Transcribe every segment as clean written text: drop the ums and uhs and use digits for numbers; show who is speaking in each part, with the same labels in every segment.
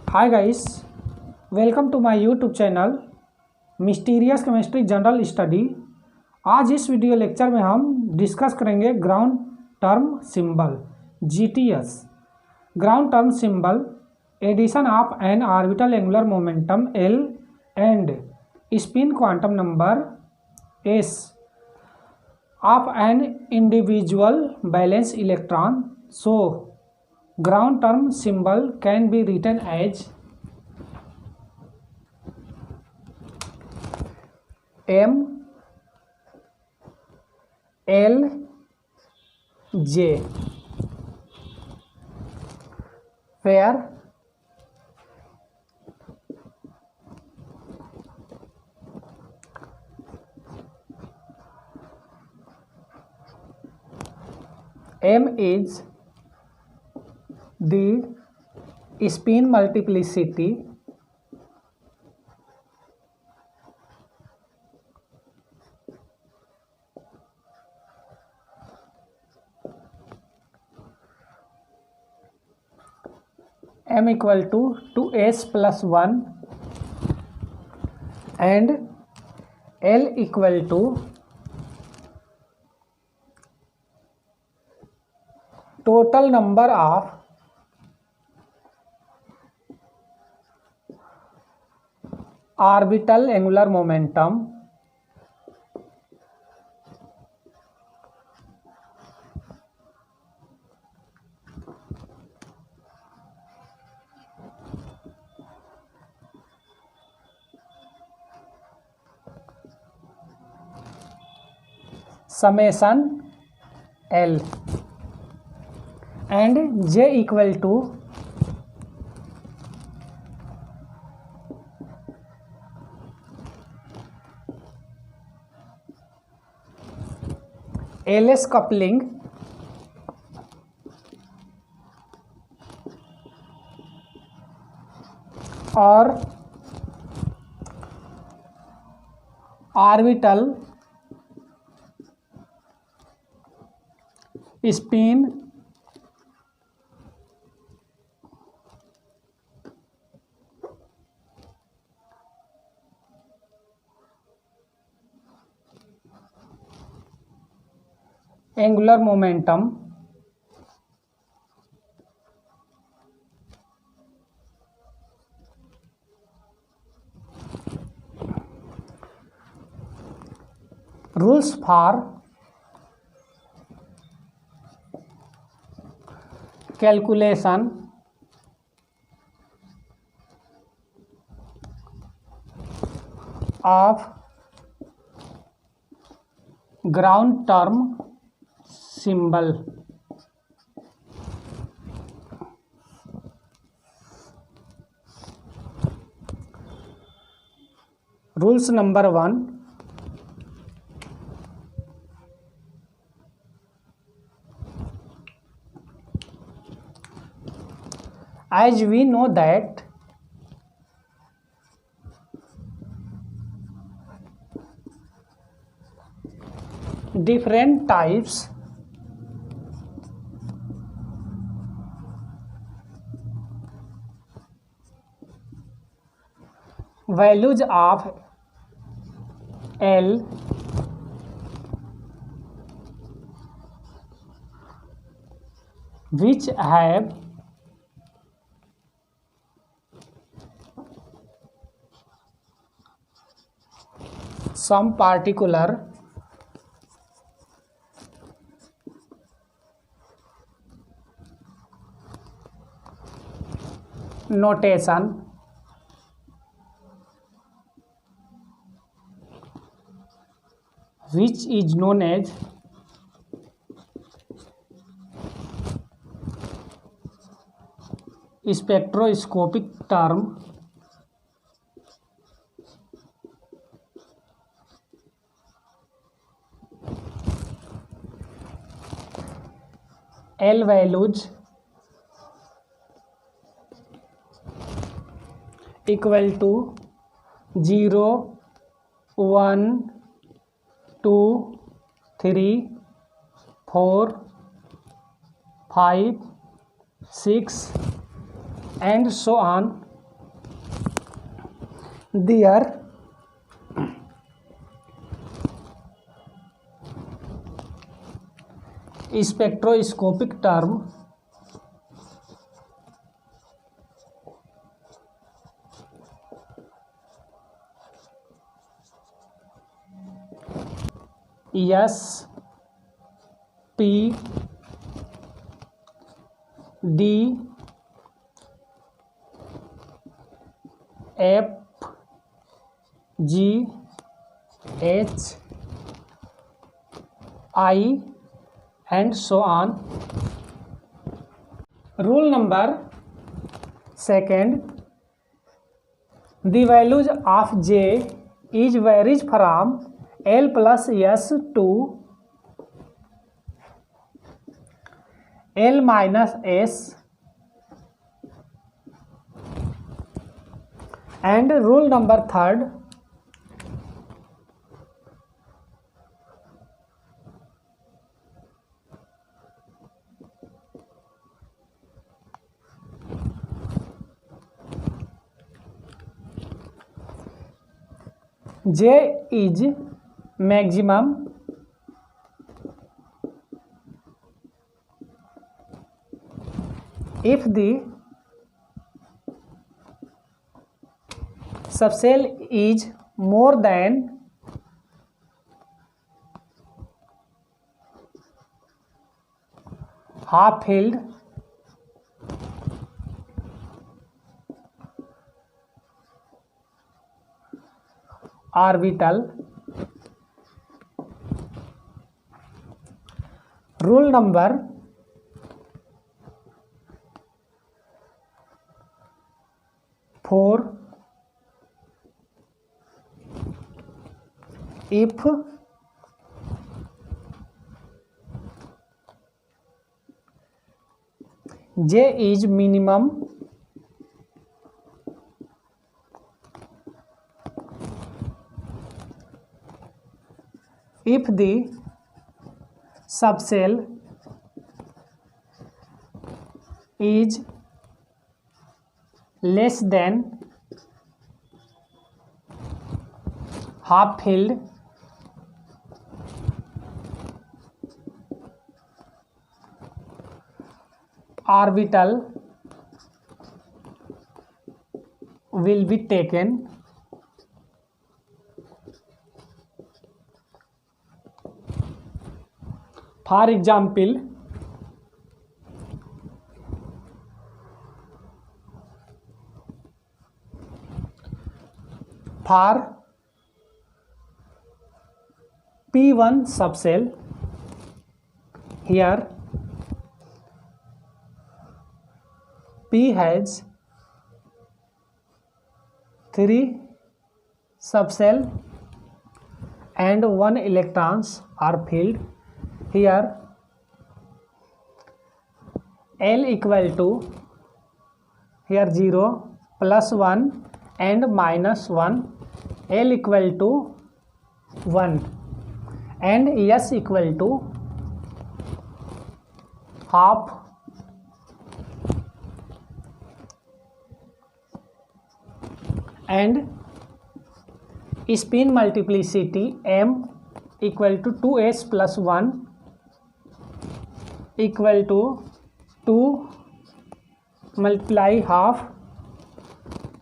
Speaker 1: Hi guys, welcome to my YouTube channel mysterious chemistry general study. आज इस video lecture में हम discuss करेंगे ground term symbol GTS. Ground term symbol addition of an orbital angular momentum L and spin quantum number S of an individual valence electron. So ground term symbol can be written as M L J, where M is the spin multiplicity M equal to 2s plus 1 and L equal to total number of orbital angular momentum summation L and J equal to LS coupling और orbital spin angular momentum rules for calculation of ground term symbol. Rules number 1, as we know that different types values of L which have some particular notation which is known as spectroscopic term L values equal to 0, 1, 2, 3, 4, 5, 6 and so on their spectroscopic term S P D F G H I and so on. Rule number second, the values of J is varies from L plus S to L minus S. And rule number third, J is maximum if the subcell is more than half filled orbital. Rule number four, if J is minimum if the subcell is less than half filled orbital will be taken. For example, for P1 subcell, here P has 3 subcell and 1 electrons are filled. Here L equal to here 0 plus 1 and minus 1, L equal to 1 and S equal to half. And spin multiplicity M equal to 2s plus 1 equal to 2 multiply half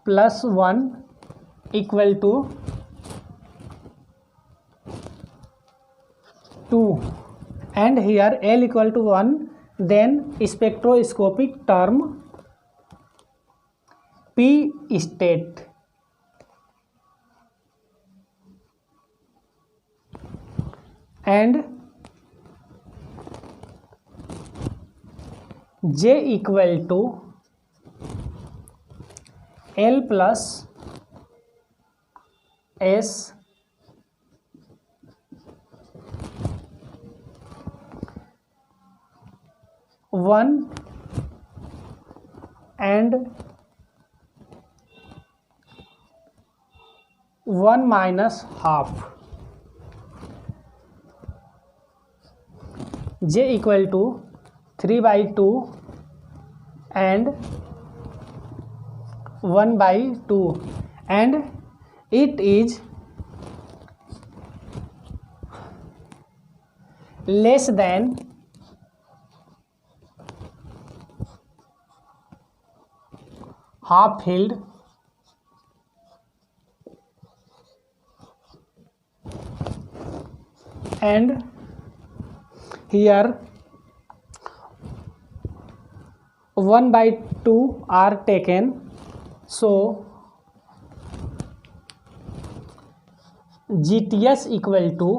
Speaker 1: plus 1 equal to 2, and here L equal to 1, then spectroscopic term P state. And J equal to L plus S one and 1 minus half. J equal to 3 by 2 and 1 by 2, and it is less than half filled and here 1/2 are taken, so GTS equal to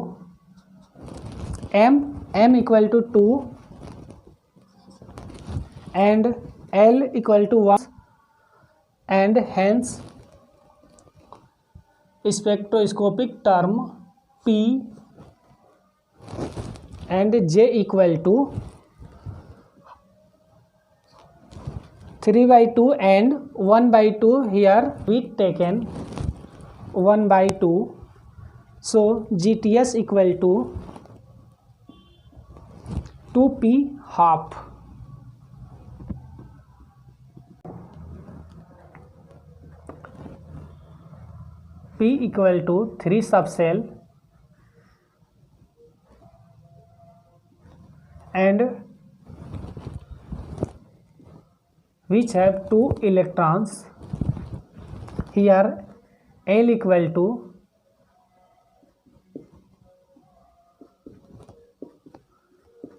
Speaker 1: m equal to 2 and L equal to 1, and hence spectroscopic term P and J equal to 3/2 and 1/2. Here we taken 1/2, so GTS equal to 2p half. P equal to 3 subcell and which have 2 electrons. Here L equal to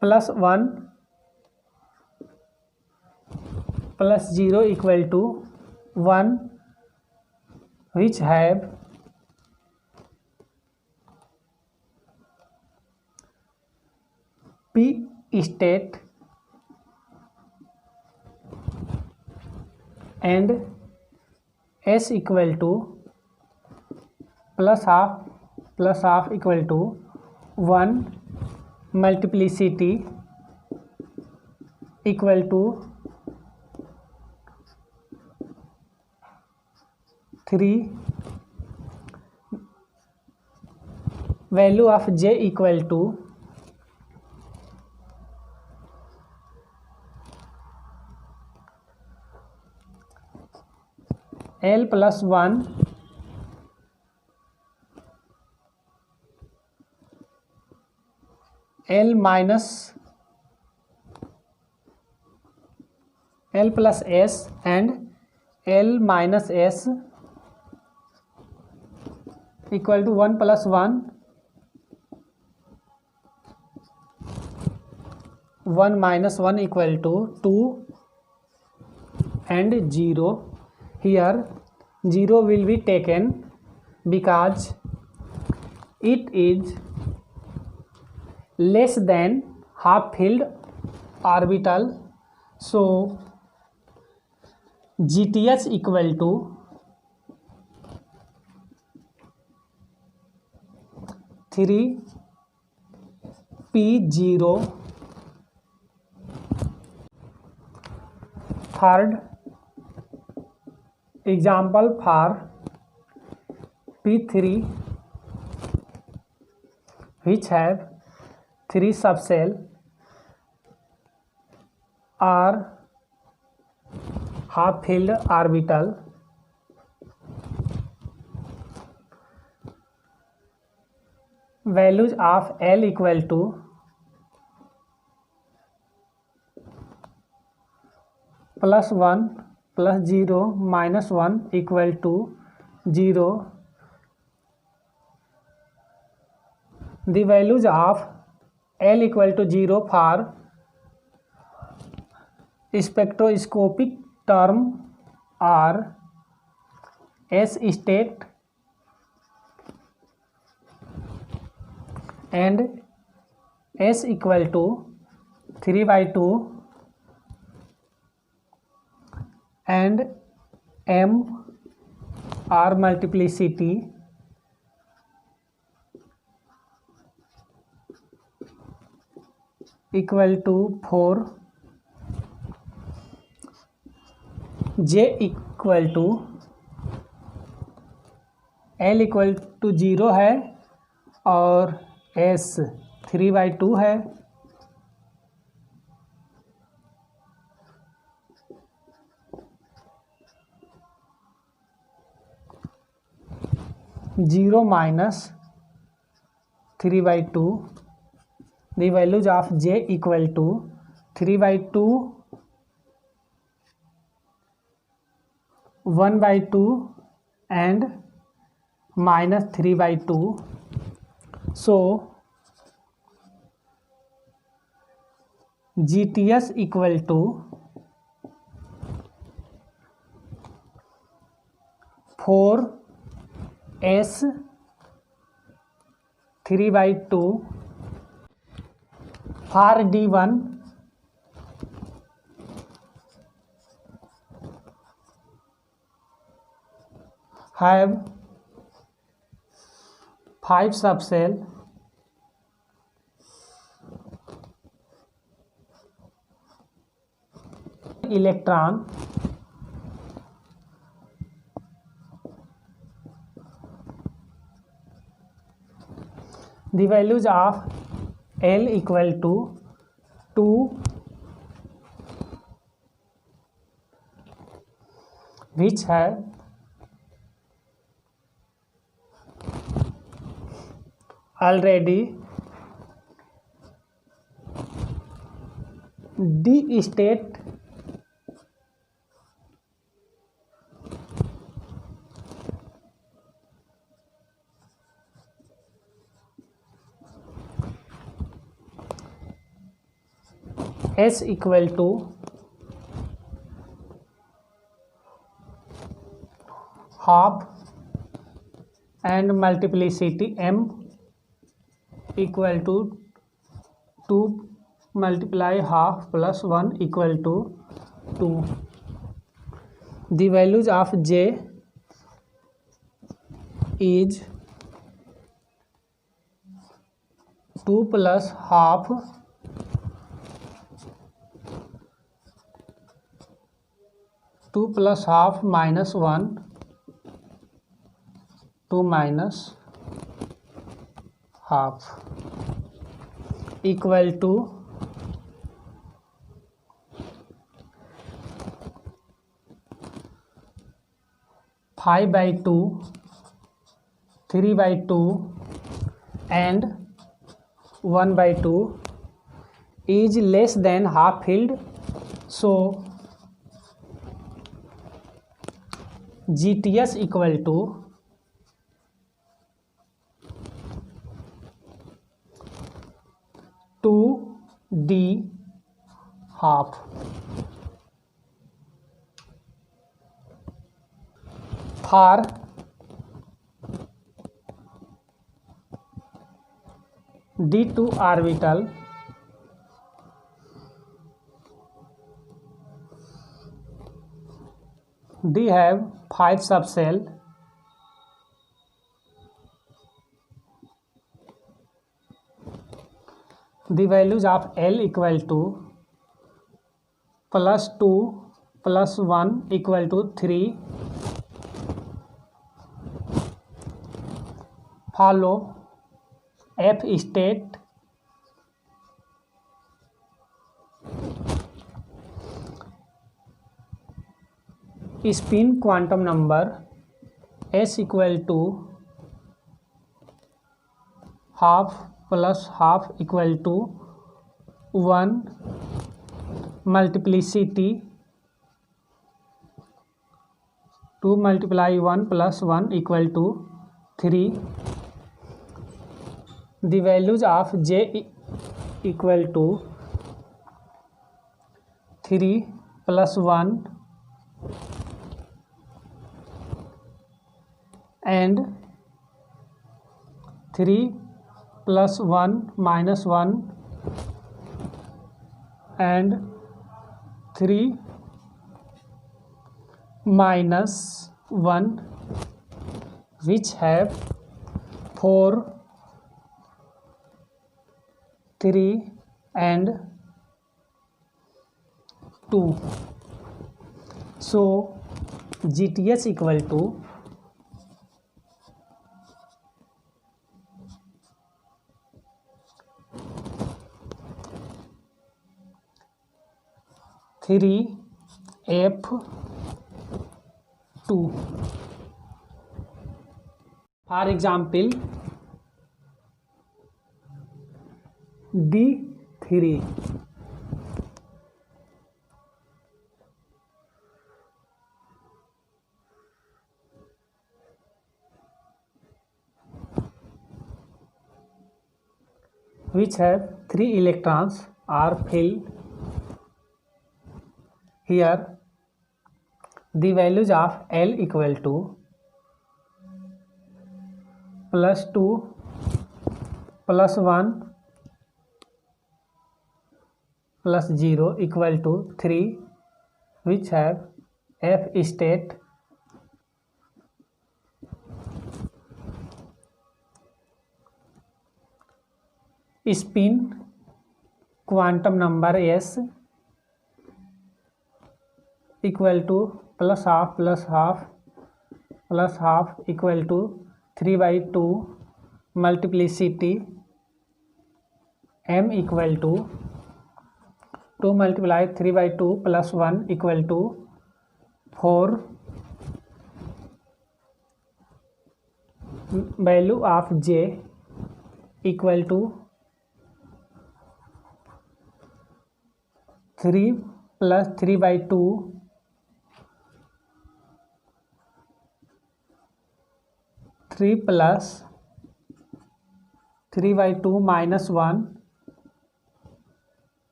Speaker 1: +1 plus 0 equal to 1, which have P state and S equal to +half equal to 1, multiplicity equal to 3, value of J equal to L plus 1 L minus L plus S and L minus S equal to 1 plus 1, 1 minus 1 equal to 2 and 0. Here 0 will be taken because it is less than half filled orbital, so GTS equal to 3p0. Third example for P3, which have 3 subcell are half filled orbital. Values of L equal to +1 plus 0 minus 1 equal to 0. The values of L equal to 0 for spectroscopic term are S state and S equal to 3/2 and M R multiplicity equal to 4. J equal to L equal to 0 है और S 3/2 है. 0 minus 3/2. The values of j equal to 3/2, 1/2 and minus 3/2. So GTS equal to 4s 3/2 for D1 have 5 subcell, electron, the values of L equal to 2, which have already D state S equal to half and multiplicity M equal to 2 multiply half plus 1 equal to 2. The values of J is 2 plus half, 2 plus half minus 1, 2 minus half equal to 5/2, 3/2 and 1/2 is less than half filled. So GTS equal to 2D half. For D2 orbital, they have 5 subcell, the values of L equal to plus 2 plus 1 equal to 3. Follow F state, spin quantum number S equal to half plus half equal to 1, multiplicity 2 multiply 1 plus 1 equal to 3. The values of J equal to 3 plus 1 and 3 plus 1 minus 1 and 3 minus 1, which have 4, 3 and 2. So GTS equal to 3F2. For example, D3, which have 3 electrons are filled. Here the values of L equal to +2, +1, +0 equal to 3, which have F state. Spin quantum number S equal to +half +half +half equal to 3/2. Multiplicity M equal to 2 multiply 3/2 +1 equal to 4. Value of J equal to 3 plus 3/2 3 plus 3/2 minus 1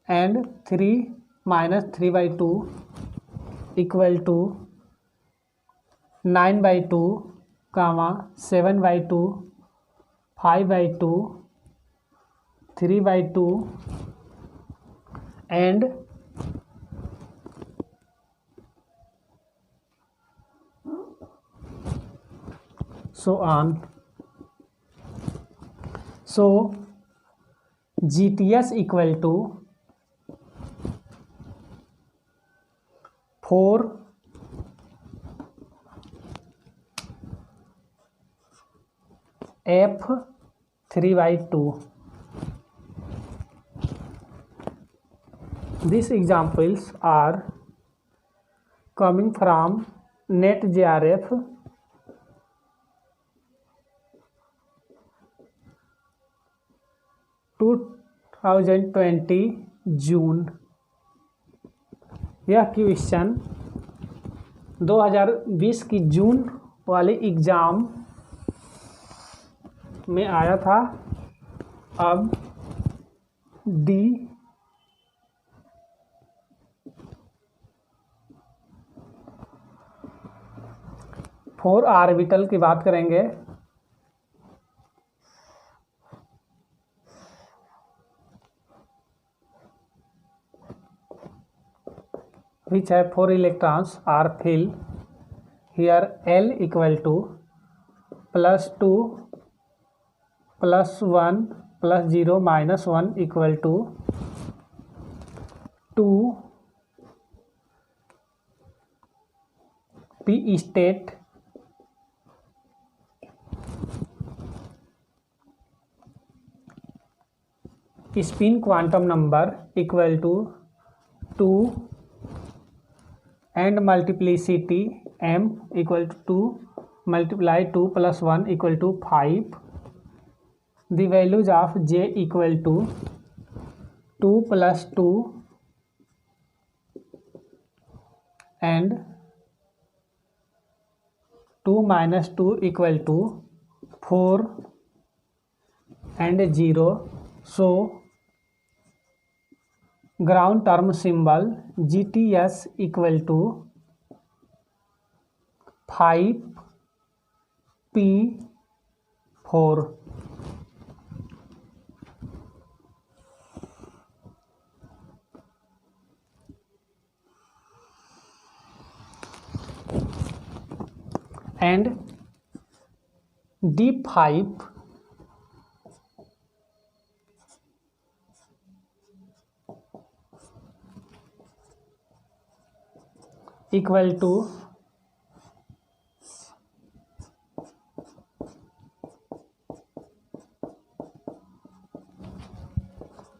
Speaker 1: and 3 minus 3/2 equal to 9/2, 7/2, 5/2, 3/2 and so on. So GTS equal to 4 F 3/2. These examples are coming from NetJRF 2020 जून। यह question 2020 की जून वाले exam में आया था। अब D 4 orbital की बात करेंगे। which have 4 electrons are filled. Here L equal to +2 +1 +0 -1 equal to 2 P state spin quantum number equal to 2 and multiplicity M equal to 2 multiply 2 plus 1 equal to 5. The values of J equal to 2 plus 2 and 2 minus 2 equal to 4 and 0. So ground term symbol GTS equal to 5P4. And D5 equal to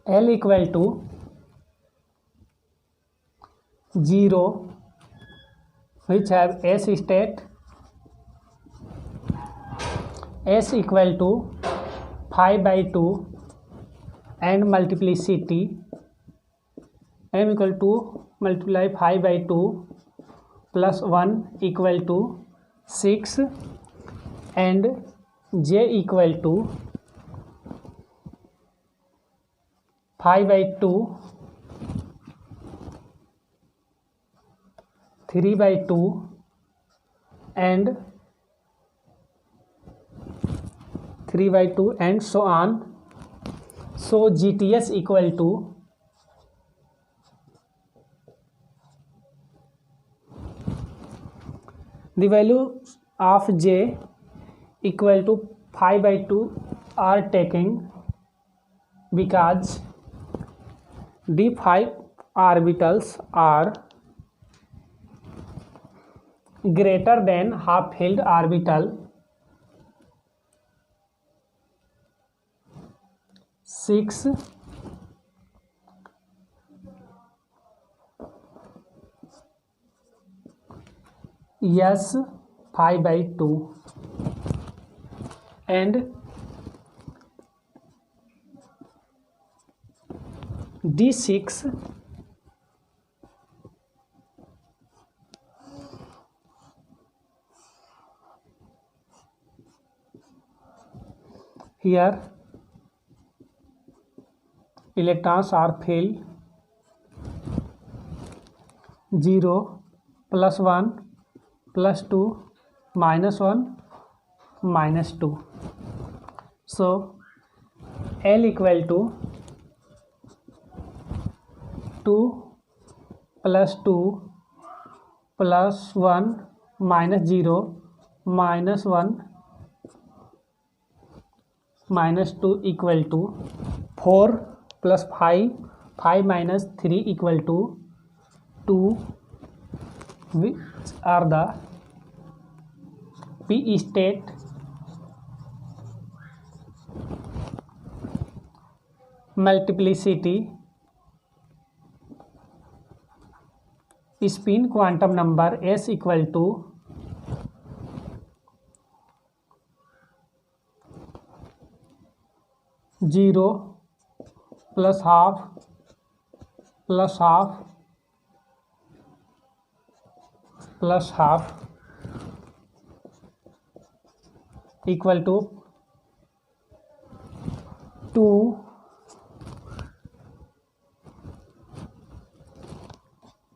Speaker 1: L equal to 0 which have S state S equal to 5/2 and multiplicity m equal to multiply 5/2 plus 1 equal to 6 and j equal to 5/2 3/2 and 3/2 and so on. So GTS equal to the value of J equal to 5/2 are taking because the 5 orbitals are greater than half filled orbital 6 S 5/2 and D6 here electrons are filled 0 plus 1 plus 2 minus 1 minus 2. So L equal to 2 plus 2 plus 1 minus 0 minus 1 minus 2 equal to 4 plus 5 5 minus 3 equal to 2, which are the p state multiplicity spin quantum number S equal to 0 plus half plus half plus half equal to 2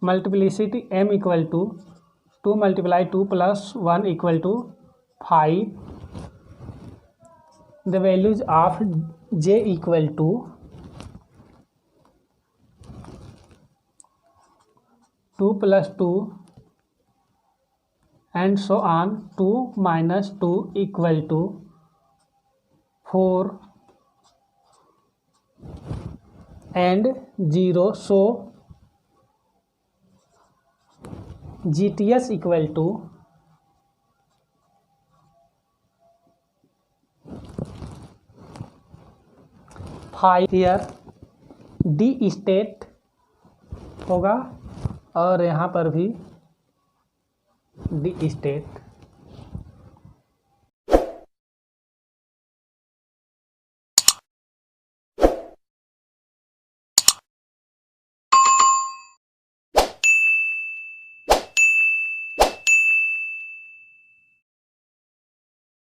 Speaker 1: multiplicity m equal to 2 multiply 2 plus 1 equal to 5. The values of j equal to 2 plus 2 and so on. 2 minus 2 equal to 4 and 0. So GTS equal to 5. here D state होगा और यहाँ पर भी D state